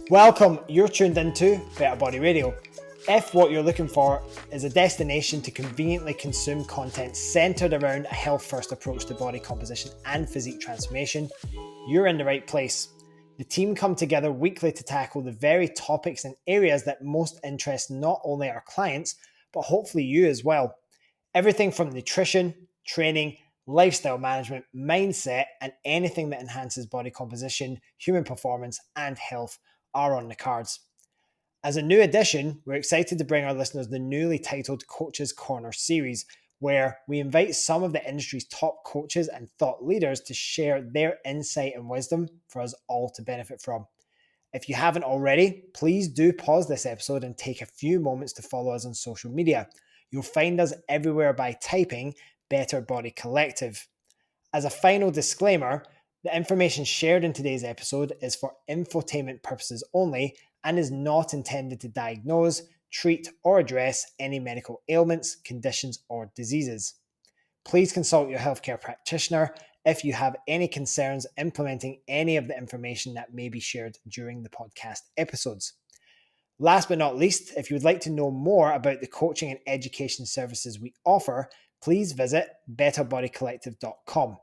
Welcome, you're tuned into Better Body Radio. If what you're looking for is a destination to conveniently consume content centered around a health-first approach to body composition and physique transformation, you're in the right place. The team come together weekly to tackle the very topics and areas that most interest not only our clients, but hopefully you as well. Everything from nutrition, training, lifestyle management, mindset, and anything that enhances body composition, human performance, and health are on the cards. As a new addition, we're excited to bring our listeners the newly titled Coaches Corner series, where we invite some of the industry's top coaches and thought leaders to share their insight and wisdom for us all to benefit from. If you haven't already, please do pause this episode and take a few moments to follow us on social media. You'll find us everywhere by typing Better Body Collective. As a final disclaimer, the information shared in today's episode is for infotainment purposes only and is not intended to diagnose, treat, or address any medical ailments, conditions, or diseases. Please consult your healthcare practitioner if you have any concerns implementing any of the information that may be shared during the podcast episodes. Last but not least, if you would like to know more about the coaching and education services we offer, please visit betterbodycollective.com.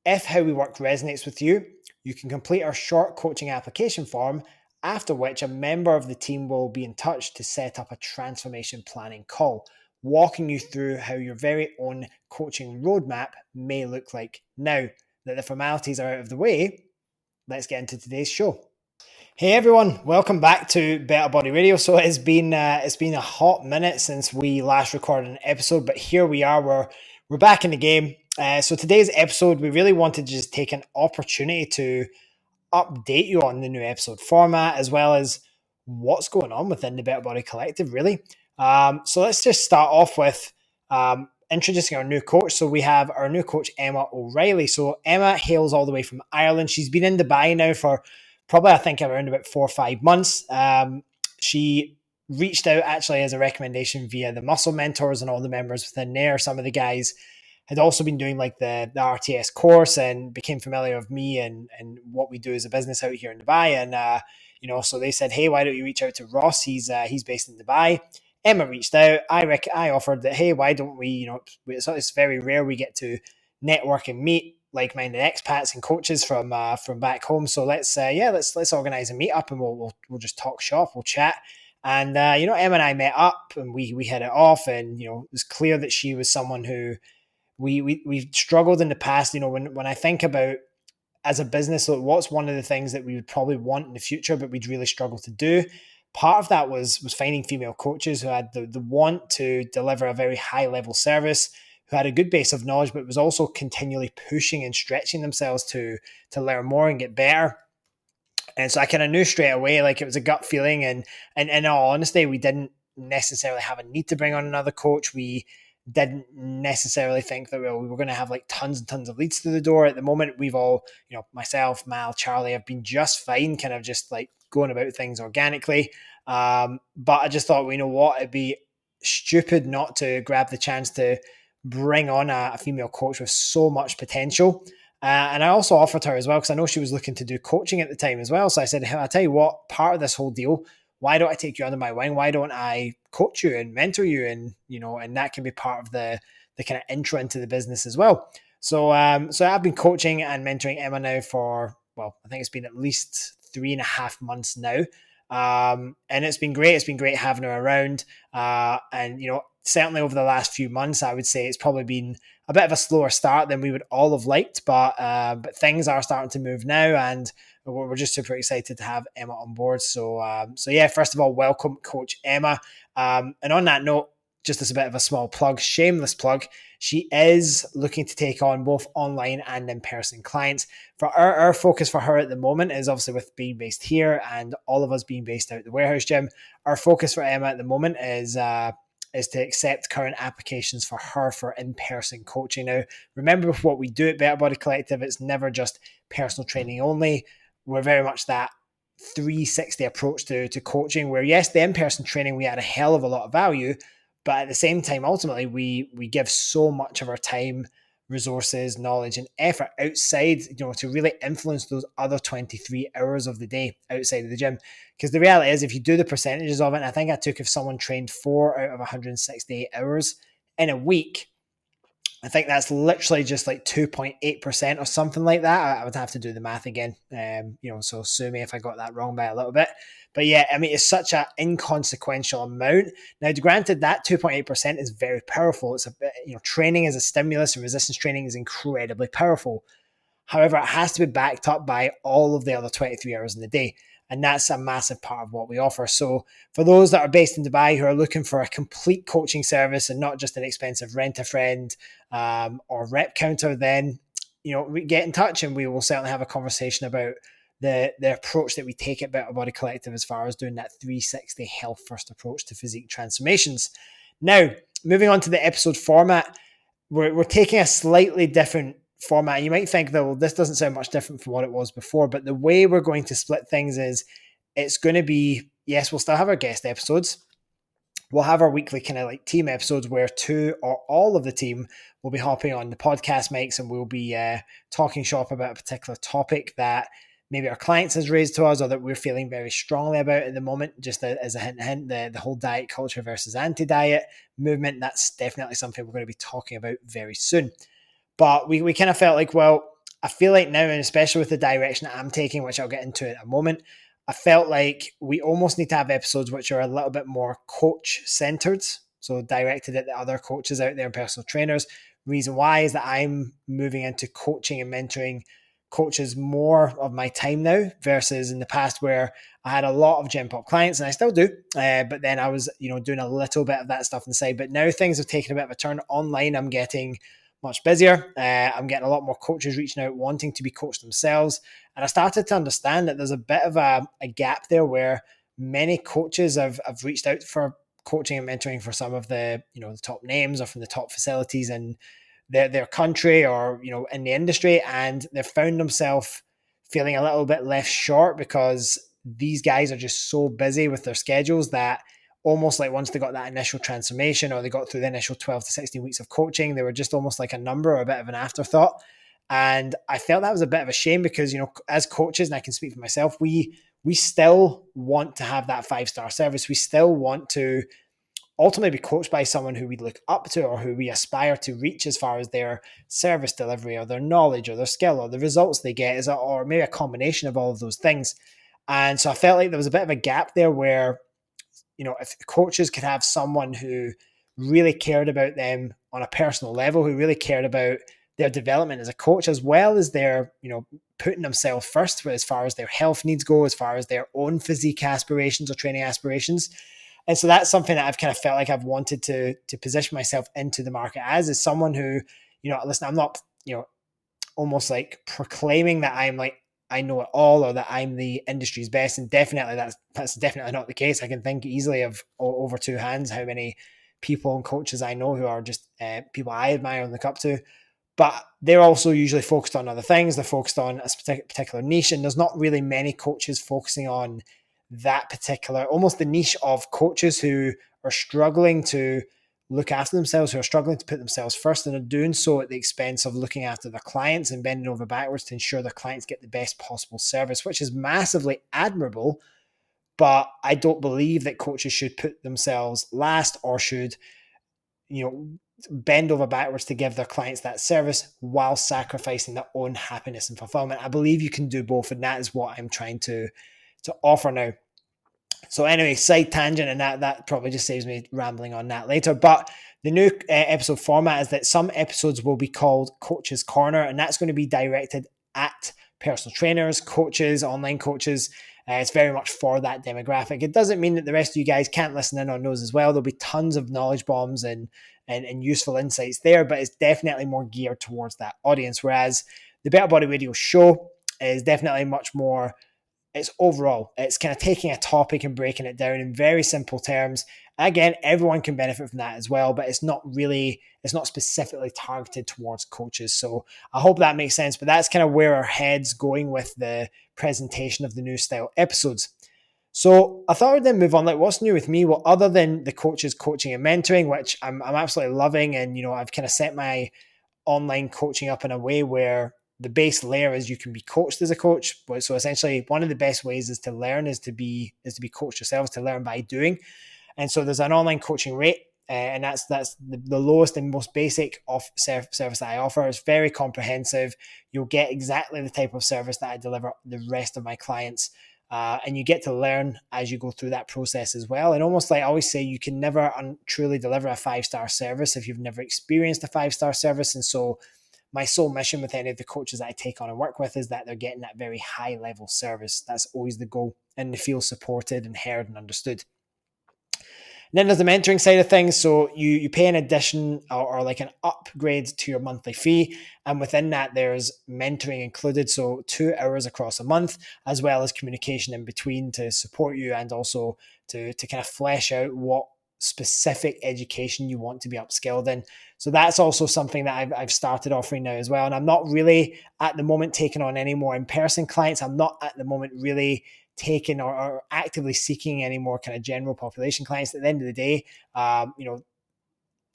If how we work resonates with you, you can complete our short coaching application form, after which a member of the team will be in touch to set up a transformation planning call, walking you through how your very own coaching roadmap may look like. Now that the formalities are out of the way, let's get into today's show. Hey everyone, welcome back to Better Body Radio. So it's been a hot minute since we last recorded an episode, but here we are. We're back in the game. So today's episode, we really wanted to just take an opportunity to update you on the new episode format, as well as what's going on within the Better Body Collective, really. So let's just start off with introducing our new coach. So we have our new coach, Emma O'Reilly. So Emma hails all the way from Ireland. She's been in Dubai now for probably, I think, around about 4 or 5 months. She reached out actually as a recommendation via the muscle mentors and all the members within there. Some of the guys had also been doing like the RTS course and became familiar with me and what we do as a business out here in Dubai. And, so they said, hey, why don't you reach out to Ross? He's based in Dubai. Emma reached out. I offered that, hey, why don't we, it's very rare we get to network and meet like-minded expats and coaches from back home. So let's organize a meetup and we'll just talk shop, we'll chat. And, Emma and I met up and we hit it off, and, it was clear that she was someone who we've struggled in the past. When I think about as a business, so what's one of the things that we would probably want in the future, but we'd really struggle to do. Part of that was finding female coaches who had the want to deliver a very high level service, who had a good base of knowledge, but was also continually pushing and stretching themselves to learn more and get better. And so I kind of knew straight away, like it was a gut feeling. And in all honesty, we didn't necessarily have a need to bring on another coach. We didn't necessarily think that we were going to have like tons and tons of leads through the door. At the moment, we've all, myself, Mal, Charlie, have been just fine, kind of just like going about things organically. But I just thought, it'd be stupid not to grab the chance to bring on a female coach with so much potential. And I also offered her as well, because I know she was looking to do coaching at the time as well. So I said, hey, I'll tell you what, part of this whole deal, why don't I take you under my wing? Why don't I coach you and mentor you? And, and that can be part of the kind of intro into the business as well. So I've been coaching and mentoring Emma now for, I think it's been at least 3.5 months now. And it's been great. It's been great having her around. And, certainly over the last few months, I would say it's probably been a bit of a slower start than we would all have liked, but things are starting to move now, and we're just super excited to have Emma on board. So yeah, first of all, welcome, Coach Emma. And on that note, just as a bit of a small plug, shameless plug, she is looking to take on both online and in-person clients. For our focus for her at the moment is obviously with being based here and all of us being based out at the warehouse gym. Our focus for Emma at the moment is to accept current applications for her for in-person coaching. Now, remember with what we do at Better Body Collective, it's never just personal training only. We're very much that 360 approach to coaching, where yes, the in-person training, we add a hell of a lot of value, but at the same time, ultimately, we give so much of our time resources, knowledge, and effort outside, to really influence those other 23 hours of the day outside of the gym. Because the reality is, if you do the percentages of it, and I think I took if someone trained 4 out of 168 hours in a week, I think that's literally just like 2.8% or something like that. I would have to do the math again. So sue me if I got that wrong by a little bit. But yeah, I mean, it's such an inconsequential amount. Now, granted, that 2.8% is very powerful. It's training as a stimulus and resistance training is incredibly powerful. However, it has to be backed up by all of the other 23 hours in the day. And that's a massive part of what we offer. So for those that are based in Dubai who are looking for a complete coaching service and not just an expensive rent-a-friend or rep counter, then we get in touch and we will certainly have a conversation about the approach that we take at Better Body Collective as far as doing that 360 health first approach to physique transformations. Now, moving on to the episode format, we're taking a slightly different format. You might think that, well, this doesn't sound much different from what it was before, but the way we're going to split things is it's going to be, yes, we'll still have our guest episodes. We'll have our weekly kind of like team episodes where 2 or all of the team will be hopping on the podcast mics and we'll be talking shop about a particular topic that maybe our clients has raised to us or that we're feeling very strongly about at the moment. Just as a hint, the whole diet culture versus anti-diet movement, that's definitely something we're going to be talking about very soon. But we kind of felt like, well, I feel like now, and especially with the direction that I'm taking, which I'll get into in a moment, I felt like we almost need to have episodes which are a little bit more coach-centered, so directed at the other coaches out there and personal trainers. Reason why is that I'm moving into coaching and mentoring coaches more of my time now versus in the past where I had a lot of Gen Pop clients, and I still do, but then I was doing a little bit of that stuff on the side. But now things have taken a bit of a turn. Online, I'm getting much busier. I'm getting a lot more coaches reaching out, wanting to be coached themselves. And I started to understand that there's a bit of a gap there where many coaches have reached out for coaching and mentoring for some of the, the top names or from the top facilities in their country or, in the industry. And they've found themselves feeling a little bit left short because these guys are just so busy with their schedules that almost like once they got that initial transformation or they got through the initial 12 to 16 weeks of coaching, they were just almost like a number or a bit of an afterthought. And I felt that was a bit of a shame because, as coaches, and I can speak for myself, we still want to have that 5-star service. We still want to ultimately be coached by someone who we look up to or who we aspire to reach as far as their service delivery or their knowledge or their skill or the results they get, or maybe a combination of all of those things. And so I felt like there was a bit of a gap there where, if coaches could have someone who really cared about them on a personal level, who really cared about their development as a coach, as well as their, putting themselves first as far as their health needs go, as far as their own physique aspirations or training aspirations. And so that's something that I've kind of felt like I've wanted to position myself into the market as is someone who, listen, I'm not, almost like proclaiming that I'm like, I know it all or that I'm the industry's best. And definitely that's definitely not the case. I can think easily of over 2 hands how many people and coaches I know who are just people I admire and look up to. But they're also usually focused on other things. They're focused on a particular niche. And there's not really many coaches focusing on that particular, almost the niche of coaches who are struggling to look after themselves, who are struggling to put themselves first, and are doing so at the expense of looking after their clients and bending over backwards to ensure their clients get the best possible service, which is massively admirable. But I don't believe that coaches should put themselves last or should, bend over backwards to give their clients that service while sacrificing their own happiness and fulfillment. I believe you can do both, and that is what I'm trying to offer now. So anyway, side tangent, and that probably just saves me rambling on that later. But the new episode format is that some episodes will be called Coach's Corner, and that's going to be directed at personal trainers, coaches, online coaches. It's very much for that demographic. It doesn't mean that the rest of you guys can't listen in on those as well. There'll be tons of knowledge bombs and useful insights there, but it's definitely more geared towards that audience. Whereas the Better Body Radio show is definitely much more, it's kind of taking a topic and breaking it down in very simple terms. Again, everyone can benefit from that as well, but it's not specifically targeted towards coaches. So I hope that makes sense, but that's kind of where our head's going with the presentation of the new style episodes. So I thought I would then move on, like what's new with me? Well, other than the coaches coaching and mentoring, which I'm absolutely loving. And, I've kind of set my online coaching up in a way where the base layer is you can be coached as a coach. So essentially, one of the best ways is to learn is to be coached yourselves, to learn by doing. And so there's an online coaching rate, and that's the lowest and most basic of service that I offer. It's very comprehensive. You'll get exactly the type of service that I deliver the rest of my clients. And you get to learn as you go through that process as well. And almost like I always say, you can never truly deliver a 5-star service if you've never experienced a 5-star service. And so my sole mission with any of the coaches that I take on and work with is that they're getting that very high level service. That's always the goal, and they feel supported and heard and understood. And then there's the mentoring side of things. So you pay an addition or like an upgrade to your monthly fee. And within that, there's mentoring included. So 2 hours across a month, as well as communication in between to support you and also to kind of flesh out what specific education you want to be upskilled in. So that's also something that I've started offering now as well. And I'm not really at the moment taking on any more in-person clients. I'm not at the moment really taking or actively seeking any more kind of general population clients. At the end of the day, and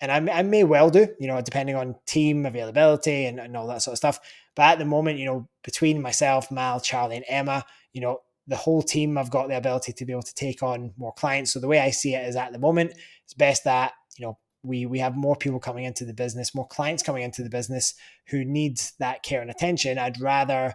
I may well do, depending on team availability and all that sort of stuff. But at the moment, between myself, Mal, Charlie, and Emma, the whole team, I've got the ability to be able to take on more clients. So the way I see it is, at the moment, it's best that, we have more people coming into the business, more clients coming into the business who need that care and attention. I'd rather,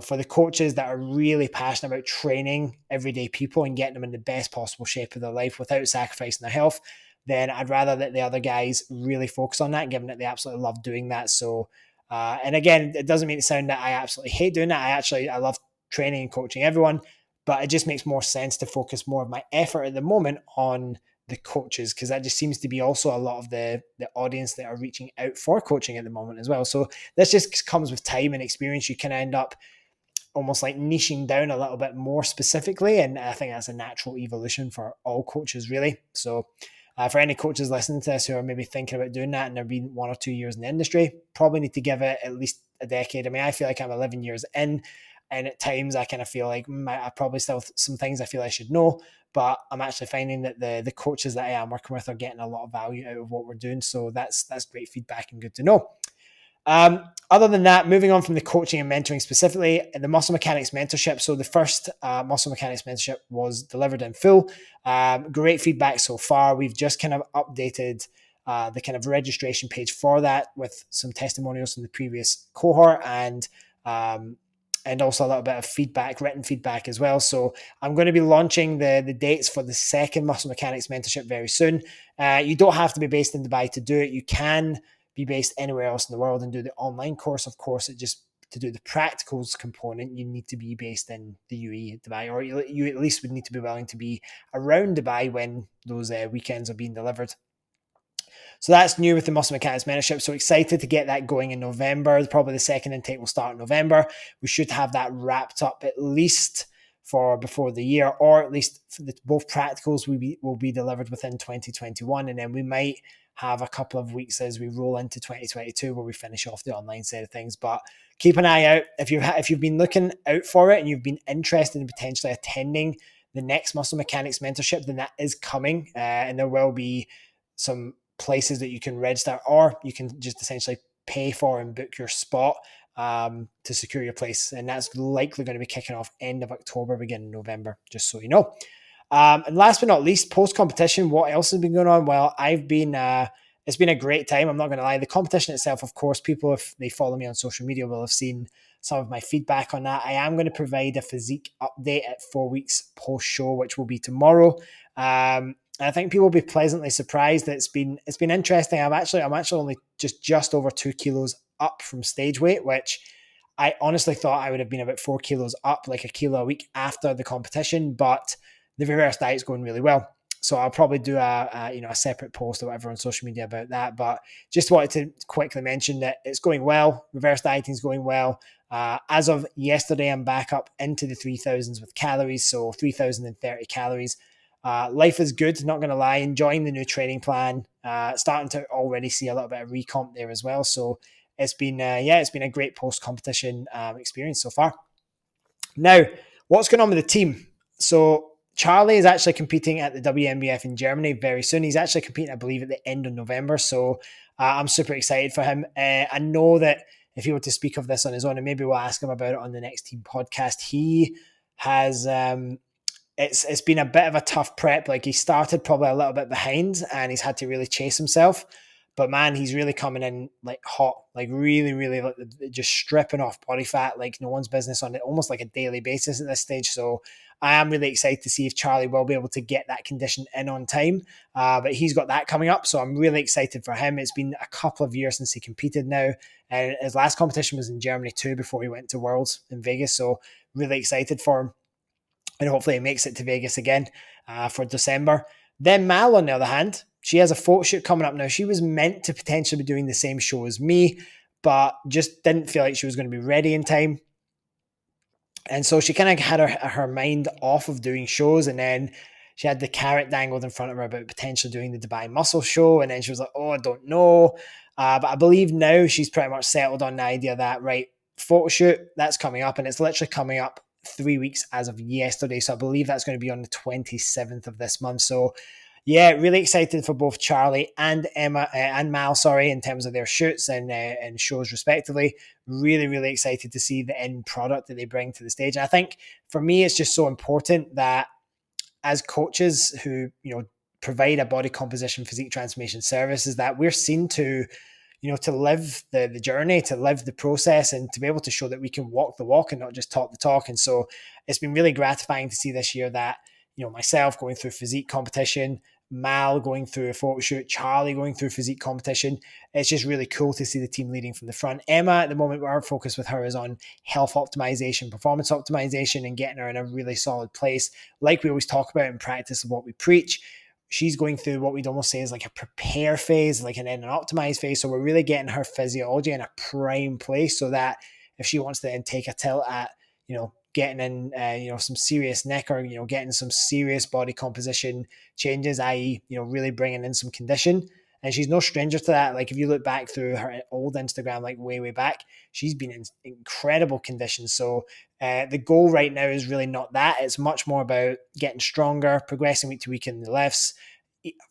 for the coaches that are really passionate about training everyday people and getting them in the best possible shape of their life without sacrificing their health, then I'd rather that the other guys really focus on that, given that they absolutely love doing that. So, and again, it doesn't mean to sound that I absolutely hate doing that. I love training and coaching everyone, but it just makes more sense to focus more of my effort at the moment on the coaches, because that just seems to be also a lot of the audience that are reaching out for coaching at the moment as well. So this just comes with time and experience. You can end up almost like niching down a little bit more specifically. And I think that's a natural evolution for all coaches, really. So for any coaches listening to this who are maybe thinking about doing that and they've been 1 or 2 years in the industry, probably need to give it at least a decade. I mean, I feel like I'm 11 years in, and at times I kind of feel like I probably still have some things I feel I should know, but I'm actually finding that the coaches that I am working with are getting a lot of value out of what we're doing. So that's great feedback and good to know. Other than that, moving on from the coaching and mentoring specifically, the muscle mechanics mentorship. So the first muscle mechanics mentorship was delivered in full. Great feedback so far. We've just kind of updated the kind of registration page for that with some testimonials from the previous cohort and also a little bit of feedback, written feedback as well. So I'm going to be launching the dates for the second muscle mechanics mentorship very soon. You don't have to be based in Dubai to do it. You can be based anywhere else in the world and do the online course. Of course, to do the practicals component, you need to be based in the UAE, Dubai, or you at least would need to be willing to be around Dubai when those weekends are being delivered. So that's new with the muscle mechanics mentorship. So excited to get that going in November. Probably the second intake will start in November. We should have that wrapped up at least for before the year, or at least for both practicals will be delivered within 2021. And then we might have a couple of weeks as we roll into 2022 where we finish off the online side of things. But keep an eye out. If you've been looking out for it and you've been interested in potentially attending the next muscle mechanics mentorship, then that is coming, and there will be some places that you can register, or you can just essentially pay for and book your spot to secure your place. And that's likely going to be kicking off end of October, beginning of November, just so you know. And last but not least, post-competition, what else has been going on? Well, it's been a great time. I'm not going to lie. The competition itself, of course, people, if they follow me on social media, will have seen some of my feedback on that. I am going to provide a physique update at 4 weeks post-show, which will be tomorrow. I think people will be pleasantly surprised that it's been interesting. I'm actually only just over 2 kilos up from stage weight, which I honestly thought I would have been about 4 kilos up, like a kilo a week after the competition, but the reverse diet is going really well. So I'll probably do a separate post or whatever on social media about that. But just wanted to quickly mention that it's going well. Reverse dieting is going well. As of yesterday, I'm back up into the 3,000s with calories, so 3,030 calories. Life is good, not going to lie. Enjoying the new training plan. Starting to already see a little bit of recomp there as well. So it's been a great post-competition experience so far. Now, what's going on with the team? So Charlie is actually competing at the WNBF in Germany very soon. He's actually competing, I believe, at the end of November. So I'm super excited for him. I know that if he were to speak of this on his own, and maybe we'll ask him about it on the next team podcast, he has it's been a bit of a tough prep. Like, he started probably a little bit behind and he's had to really chase himself. But man, he's really coming in like hot, like really, really like just stripping off body fat like no one's business on it, almost like a daily basis at this stage. So I am really excited to see if Charlie will be able to get that condition in on time. But he's got that coming up. So I'm really excited for him. It's been a couple of years since he competed now. And his last competition was in Germany too before he went to Worlds in Vegas. So really excited for him. And hopefully he makes it to Vegas again for December. Then Mal, on the other hand, she has a photo shoot coming up now. She was meant to potentially be doing the same show as me, but just didn't feel like she was going to be ready in time. And so she kind of had her mind off of doing shows, and then she had the carrot dangled in front of her about potentially doing the Dubai Muscle Show, and then she was like, oh, I don't know. But I believe now she's pretty much settled on the idea that, right, photo shoot, that's coming up, and it's literally coming up 3 weeks as of yesterday. So I believe that's going to be on the 27th of this month. So yeah, really excited for both Charlie and Emma and Mal, in terms of their shoots and shows respectively. Really, really excited to see the end product that they bring to the stage. And I think for me, it's just so important that as coaches who, provide a body composition physique transformation service, is that we're seen to, to live the journey, to live the process, and to be able to show that we can walk the walk and not just talk the talk. And so it's been really gratifying to see this year that, myself going through physique competition, Mal going through a photo shoot, Charlie going through physique competition. It's just really cool to see the team leading from the front. Emma, at the moment, our focus with her is on health optimization, performance optimization, and getting her in a really solid place. Like we always talk about in practice of what we preach, she's going through what we'd almost say is like a prepare phase, like an optimize phase. So we're really getting her physiology in a prime place so that if she wants to then take a tilt at, getting in, some serious neck or, getting some serious body composition changes, i.e., really bringing in some condition. And she's no stranger to that. Like, if you look back through her old Instagram, like way back, she's been in incredible conditions. So the goal right now is really not that. It's much more about getting stronger, progressing week to week in the lifts,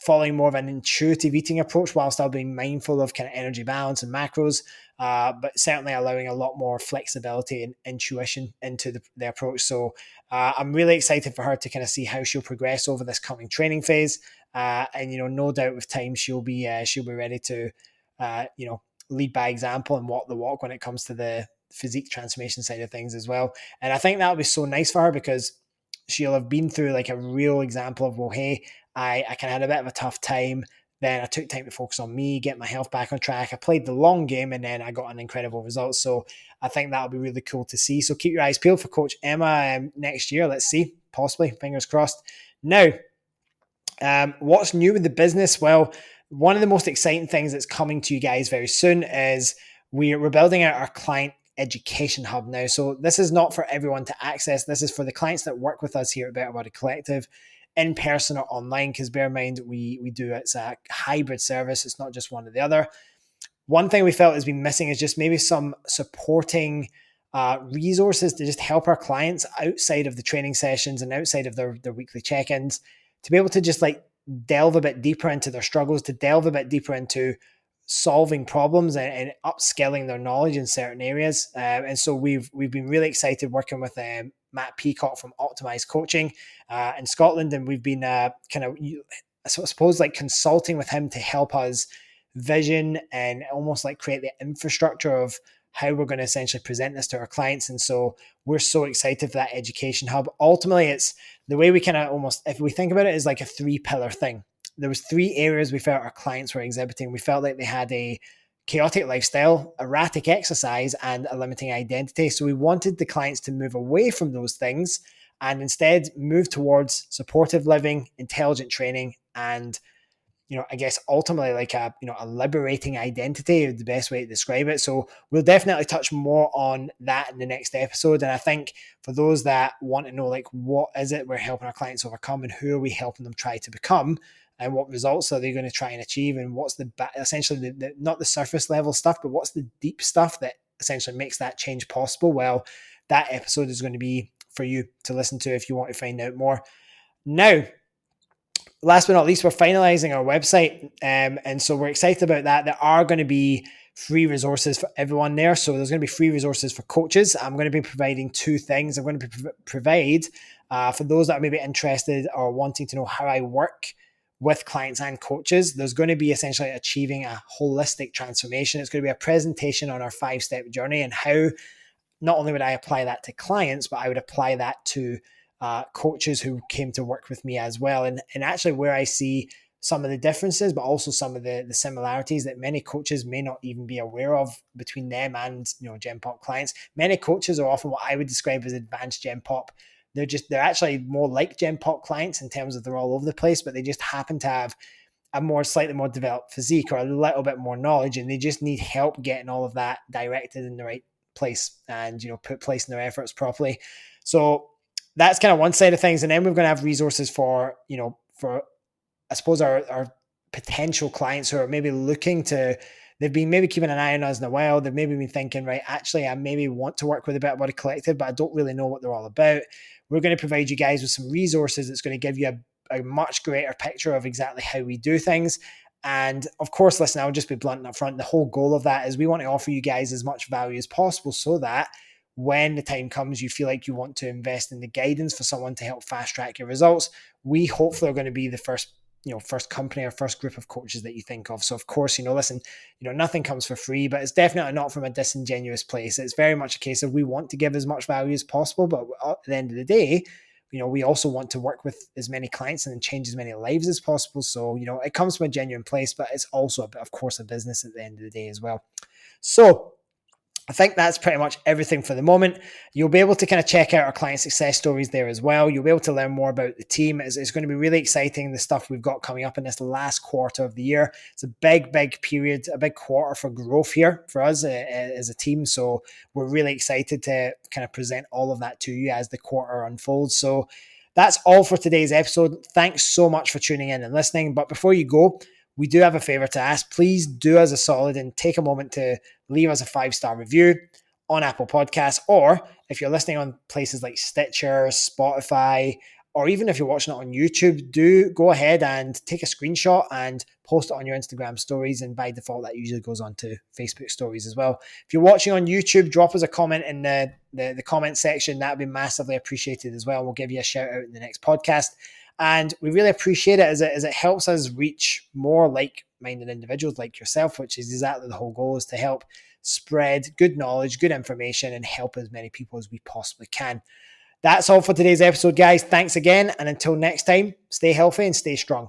following more of an intuitive eating approach while still being mindful of kind of energy balance and macros, but certainly allowing a lot more flexibility and intuition into the approach. So I'm really excited for her to kind of see how she'll progress over this coming training phase. And no doubt with time she'll be ready to lead by example and walk the walk when it comes to the physique transformation side of things as well. And I think that'll be so nice for her because she'll have been through like a real example of, well, hey, I kind of had a bit of a tough time. Then I took time to focus on me, get my health back on track. I played the long game and then I got an incredible result. So I think that'll be really cool to see. So keep your eyes peeled for Coach Emma next year. Let's see, possibly, fingers crossed. Now, what's new with the business? Well, one of the most exciting things that's coming to you guys very soon is we're building out our client education hub now. So this is not for everyone to access. This is for the clients that work with us here at Better Body Collective, in person or online, because bear in mind, it's a hybrid service. It's not just one or the other. One thing we felt has been missing is just maybe some supporting resources to just help our clients outside of the training sessions and outside of their weekly check-ins, to be able to just like delve a bit deeper into their struggles, to delve a bit deeper into solving problems and upskilling their knowledge in certain areas. And so we've been really excited working with Matt Peacock from Optimized Coaching in Scotland. And we've been I suppose like consulting with him to help us vision and almost like create the infrastructure of how we're going to essentially present this to our clients. And so we're so excited for that education hub. Ultimately, it's the way we kind of almost, if we think about it, is like a 3-pillar thing. There was 3 areas we felt our clients were exhibiting. We felt like they had a chaotic lifestyle, erratic exercise, and a limiting identity. So we wanted the clients to move away from those things and instead move towards supportive living, intelligent training, and I guess ultimately like a liberating identity is the best way to describe it. So we'll definitely touch more on that in the next episode. And I think for those that want to know, like, what is it we're helping our clients overcome and who are we helping them try to become, and what results are they going to try and achieve, and what's essentially the not the surface level stuff, but what's the deep stuff that essentially makes that change possible. Well, that episode is going to be for you to listen to if you want to find out more. Now, last but not least, we're finalizing our website. And so we're excited about that. There are going to be free resources for everyone there. So there's going to be free resources for coaches. I'm going to be providing two things. I'm going to provide for those that are maybe interested or wanting to know how I work with clients and coaches. There's going to be essentially achieving a holistic transformation. It's going to be a presentation on our 5-step journey and how not only would I apply that to clients, but I would apply that to coaches who came to work with me as well. And actually where I see some of the differences, but also some of the similarities that many coaches may not even be aware of between them and, Gen Pop clients. Many coaches are often what I would describe as advanced Gen Pop. They're actually more like Gen Pop clients in terms of they're all over the place, but they just happen to have a slightly more developed physique or a little bit more knowledge, and they just need help getting all of that directed in the right place and, placing their efforts properly. So that's kind of one side of things. And then we're going to have resources for I suppose our potential clients who are maybe they've been maybe keeping an eye on us in a while. They've maybe been thinking, right, actually, I maybe want to work with a Better Body Collective, but I don't really know what they're all about. We're going to provide you guys with some resources that's going to give you a much greater picture of exactly how we do things. And of course, listen, I'll just be blunt up front. The whole goal of that is we want to offer you guys as much value as possible so that when the time comes, you feel like you want to invest in the guidance for someone to help fast track your results. We hopefully are going to be the first company or first group of coaches that you think of. So of course, listen, nothing comes for free, but it's definitely not from a disingenuous place. It's very much a case of we want to give as much value as possible, but at the end of the day, we also want to work with as many clients and change as many lives as possible. So, it comes from a genuine place, but it's also, of course, a business at the end of the day as well. So I think that's pretty much everything for the moment. You'll be able to kind of check out our client success stories there as well. You'll be able to learn more about the team. It's going to be really exciting, the stuff we've got coming up in this last quarter of the year. It's a big period, a big quarter for growth here for us as a team. So we're really excited to kind of present all of that to you as the quarter unfolds. So that's all for today's episode. Thanks so much for tuning in and listening. But before you go, we do have a favor to ask. Please do us a solid and take a moment to leave us a 5-star review on Apple Podcasts, or if you're listening on places like Stitcher, Spotify, or even if you're watching it on YouTube, do go ahead and take a screenshot and post it on your Instagram stories. And by default, that usually goes on to Facebook stories as well. If you're watching on YouTube, drop us a comment in the comment section. That would be massively appreciated as well. We'll give you a shout out in the next podcast. And we really appreciate it as it helps us reach more like-minded individuals like yourself, which is exactly the whole goal, is to help spread good knowledge, good information, and help as many people as we possibly can. That's all for today's episode, guys. Thanks again. And until next time, stay healthy and stay strong.